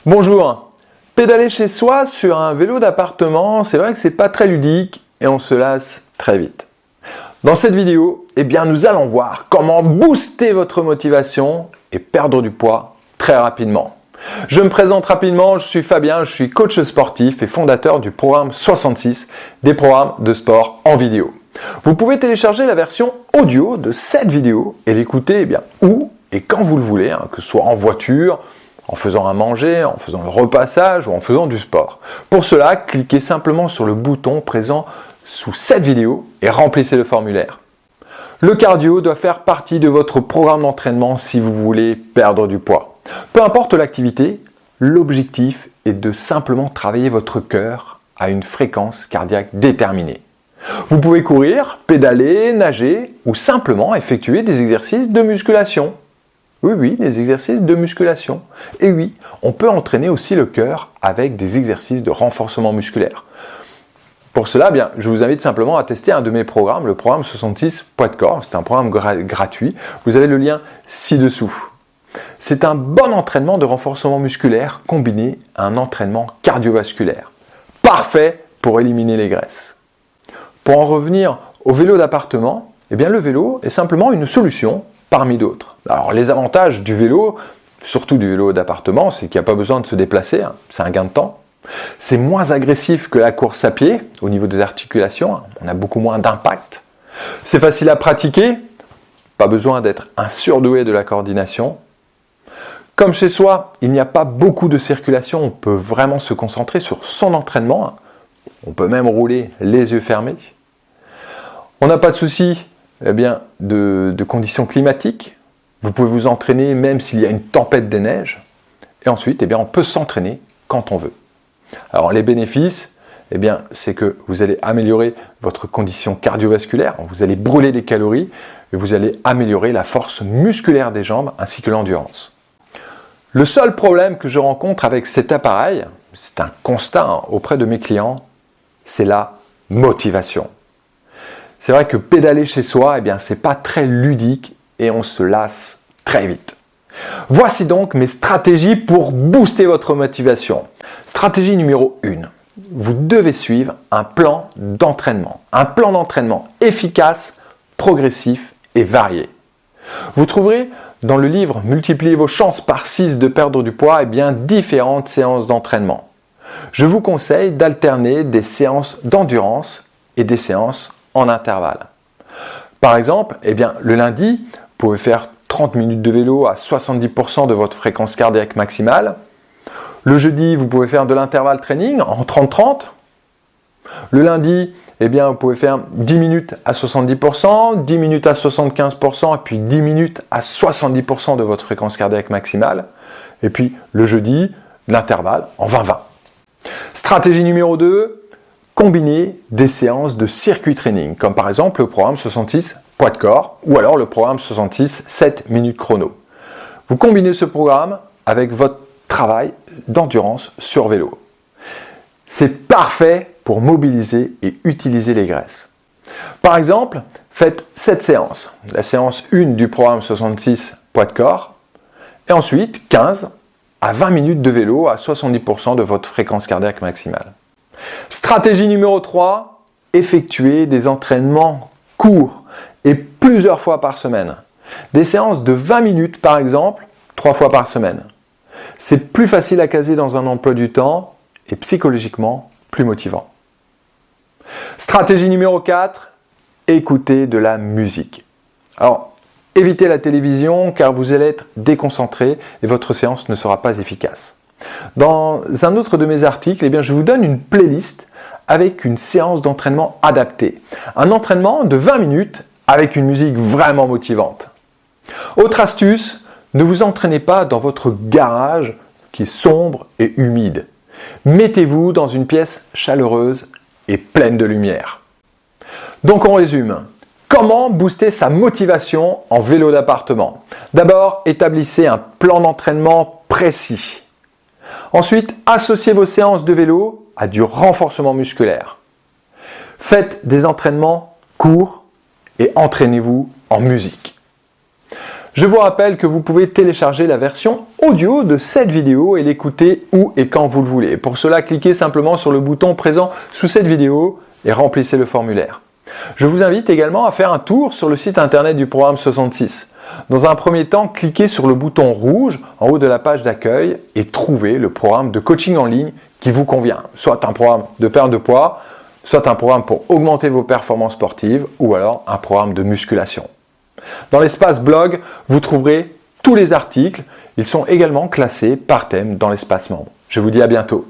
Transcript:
Bonjour, pédaler chez soi sur un vélo d'appartement, c'est vrai que c'est pas très ludique et on se lasse très vite. Dans cette vidéo, nous allons voir comment booster votre motivation et perdre du poids très rapidement. Je me présente rapidement, je suis Fabien, je suis coach sportif et fondateur du programme 66, des programmes de sport en vidéo. Vous pouvez télécharger la version audio de cette vidéo et l'écouter où et quand vous le voulez, que ce soit en voiture, en faisant à manger, en faisant le repassage ou en faisant du sport. Pour cela, cliquez simplement sur le bouton présent sous cette vidéo et remplissez le formulaire. Le cardio doit faire partie de votre programme d'entraînement si vous voulez perdre du poids. Peu importe l'activité, l'objectif est de simplement travailler votre cœur à une fréquence cardiaque déterminée. Vous pouvez courir, pédaler, nager ou simplement effectuer des exercices de musculation. Oui, des exercices de musculation. Et oui, on peut entraîner aussi le cœur avec des exercices de renforcement musculaire. Pour cela, je vous invite simplement à tester un de mes programmes, le programme 66 Poids de corps. C'est un programme gratuit. Vous avez le lien ci-dessous. C'est un bon entraînement de renforcement musculaire combiné à un entraînement cardiovasculaire. Parfait pour éliminer les graisses. Pour en revenir au vélo d'appartement, le vélo est simplement une solution parmi d'autres. Alors les avantages du vélo, surtout du vélo d'appartement, c'est qu'il n'y a pas besoin de se déplacer, c'est un gain de temps. C'est moins agressif que la course à pied au niveau des articulations, on a beaucoup moins d'impact. C'est facile à pratiquer, pas besoin d'être un surdoué de la coordination. Comme chez soi, il n'y a pas beaucoup de circulation, on peut vraiment se concentrer sur son entraînement. On peut même rouler les yeux fermés. On n'a pas de souci de conditions climatiques. Vous pouvez vous entraîner même s'il y a une tempête des neiges. Et ensuite, on peut s'entraîner quand on veut. Alors les bénéfices, c'est que vous allez améliorer votre condition cardiovasculaire, vous allez brûler des calories et vous allez améliorer la force musculaire des jambes ainsi que l'endurance. Le seul problème que je rencontre avec cet appareil, c'est un constat auprès de mes clients, c'est la motivation. C'est vrai que pédaler chez soi, c'est pas très ludique et on se lasse très vite. Voici donc mes stratégies pour booster votre motivation. Stratégie numéro 1. Vous devez suivre un plan d'entraînement. Un plan d'entraînement efficace, progressif et varié. Vous trouverez dans le livre Multipliez vos chances par 6 de perdre du poids différentes séances d'entraînement. Je vous conseille d'alterner des séances d'endurance et des séances en intervalle. Par exemple, le lundi, vous pouvez faire 30 minutes de vélo à 70% de votre fréquence cardiaque maximale. Le jeudi, vous pouvez faire de l'intervalle training en 30-30. Le lundi, vous pouvez faire 10 minutes à 70%, 10 minutes à 75% et puis 10 minutes à 70% de votre fréquence cardiaque maximale. Et puis le jeudi, de l'intervalle en 20-20. Stratégie numéro 2, combiner des séances de circuit training, comme par exemple le programme 66 Poids de corps ou alors le programme 66 7 minutes chrono. Vous combinez ce programme avec votre travail d'endurance sur vélo. C'est parfait pour mobiliser et utiliser les graisses. Par exemple, faites cette séance, la séance 1 du programme 66 Poids de corps, et ensuite 15 à 20 minutes de vélo à 70% de votre fréquence cardiaque maximale. Stratégie numéro 3, effectuer des entraînements courts et plusieurs fois par semaine. Des séances de 20 minutes par exemple, 3 fois par semaine. C'est plus facile à caser dans un emploi du temps et psychologiquement plus motivant. Stratégie numéro 4, écouter de la musique. Alors, évitez la télévision car vous allez être déconcentré et votre séance ne sera pas efficace. Dans un autre de mes articles, je vous donne une playlist avec une séance d'entraînement adaptée. Un entraînement de 20 minutes avec une musique vraiment motivante. Autre astuce, ne vous entraînez pas dans votre garage qui est sombre et humide. Mettez-vous dans une pièce chaleureuse et pleine de lumière. Donc on résume. Comment booster sa motivation en vélo d'appartement? D'abord, établissez un plan d'entraînement précis. Ensuite, associez vos séances de vélo à du renforcement musculaire. Faites des entraînements courts et entraînez-vous en musique. Je vous rappelle que vous pouvez télécharger la version audio de cette vidéo et l'écouter où et quand vous le voulez. Pour cela, cliquez simplement sur le bouton présent sous cette vidéo et remplissez le formulaire. Je vous invite également à faire un tour sur le site internet du programme 66. Dans un premier temps, cliquez sur le bouton rouge en haut de la page d'accueil et trouvez le programme de coaching en ligne qui vous convient. Soit un programme de perte de poids, soit un programme pour augmenter vos performances sportives ou alors un programme de musculation. Dans l'espace blog, vous trouverez tous les articles. Ils sont également classés par thème dans l'espace membre. Je vous dis à bientôt.